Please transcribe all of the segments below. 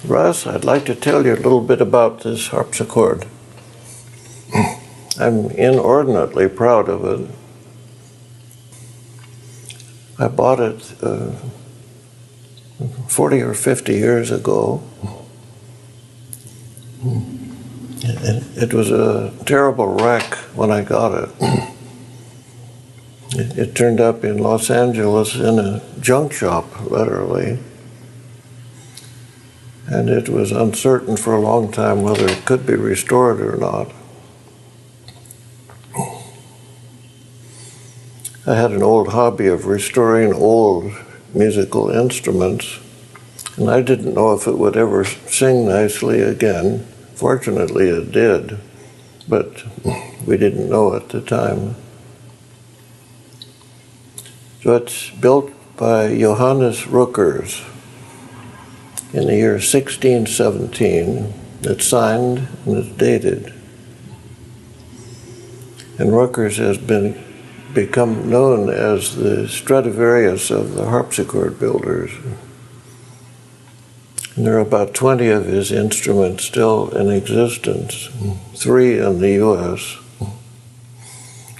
Russ, I'd like to tell you a little bit about this harpsichord. I'm inordinately proud of it. I bought it 40 or 50 years ago. It was a terrible wreck when I got it. It turned up in Los Angeles in a junk shop, literally. And it was uncertain for a long time whether it could be restored or not. I had an old hobby of restoring old musical instruments, and I didn't know if it would ever sing nicely again. Fortunately, it did, but we didn't know at the time. So it's built by Joannes Ruckers in the year 1617. It's signed and it's dated. And Ruckers has become known as the Stradivarius of the harpsichord builders. And there are about 20 of his instruments still in existence, 3 in the U.S.,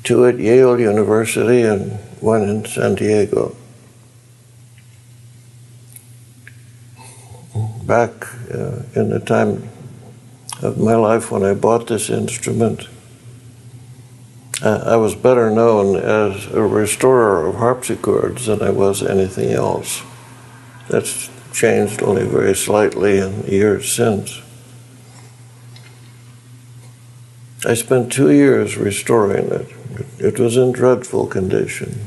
2 at Yale University and 1 in San Diego. Back in the time of my life when I bought this instrument, I was better known as a restorer of harpsichords than I was anything else. That's changed only very slightly in the years since. I spent 2 years restoring it. It was in dreadful condition.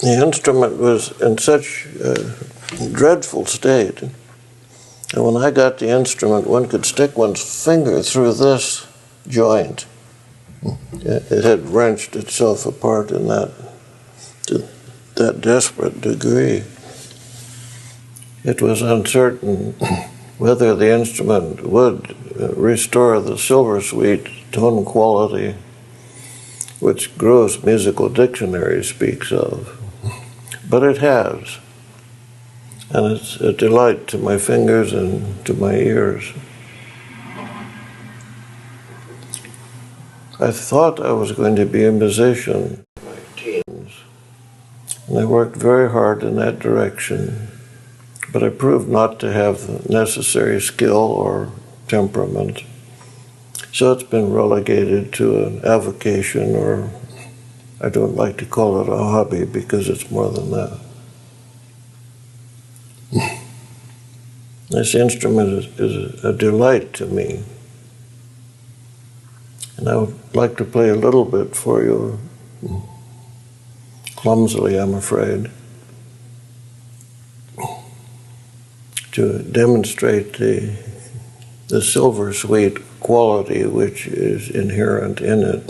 The instrument was in such a dreadful state, and when I got the instrument, one could stick one's finger through this joint. It had wrenched itself apart in that, to that desperate degree. It was uncertain whether the instrument would restore the silver sweet tone quality which Gross Musical Dictionary speaks of. But it has, and it's a delight to my fingers and to my ears. I thought I was going to be a musician in my teens, and I worked very hard in that direction, but I proved not to have the necessary skill or temperament. So it's been relegated to an avocation, or I don't like to call it a hobby because it's more than that. This instrument is a delight to me. And I would like to play a little bit for you, clumsily, I'm afraid, to demonstrate the silver sweet quality which is inherent in it.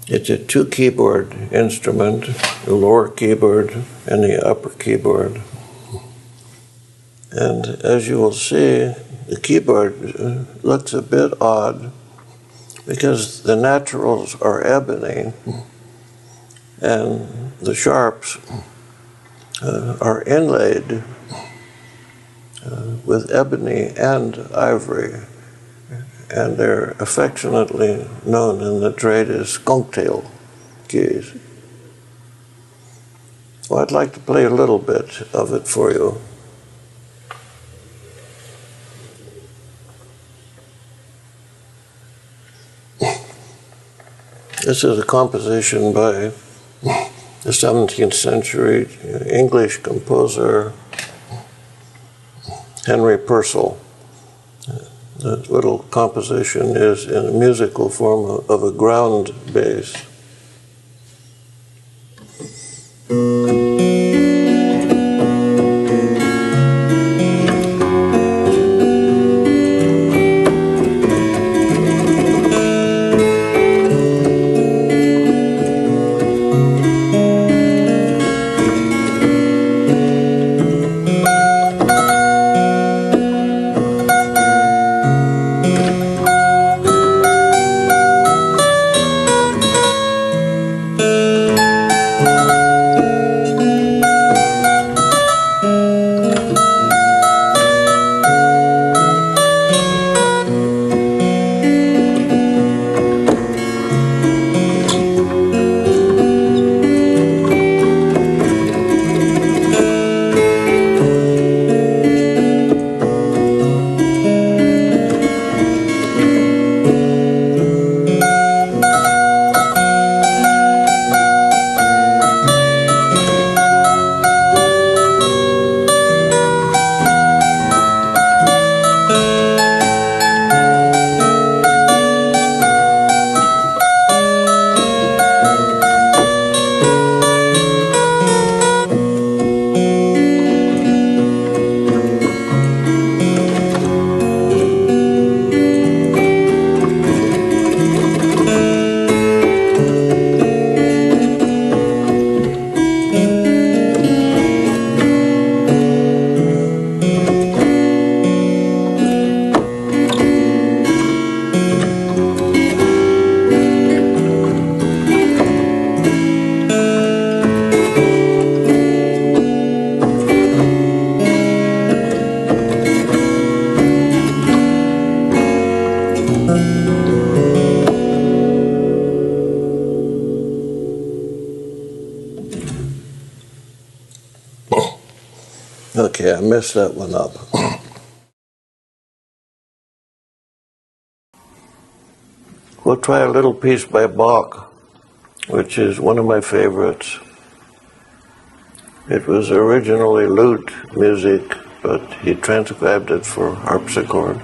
It's a 2-keyboard instrument, the lower keyboard and the upper keyboard. And as you will see, the keyboard looks a bit odd because the naturals are ebony and the sharps are inlaid with ebony and ivory, and they're affectionately known in the trade as skunk-tail keys. Well, I'd like to play a little bit of it for you. This is a composition by the 17th century English composer Henry Purcell. The little composition is in a musical form of a ground bass. Okay, I messed that one up. We'll try a little piece by Bach, which is one of my favorites. It was originally lute music, but he transcribed it for harpsichord.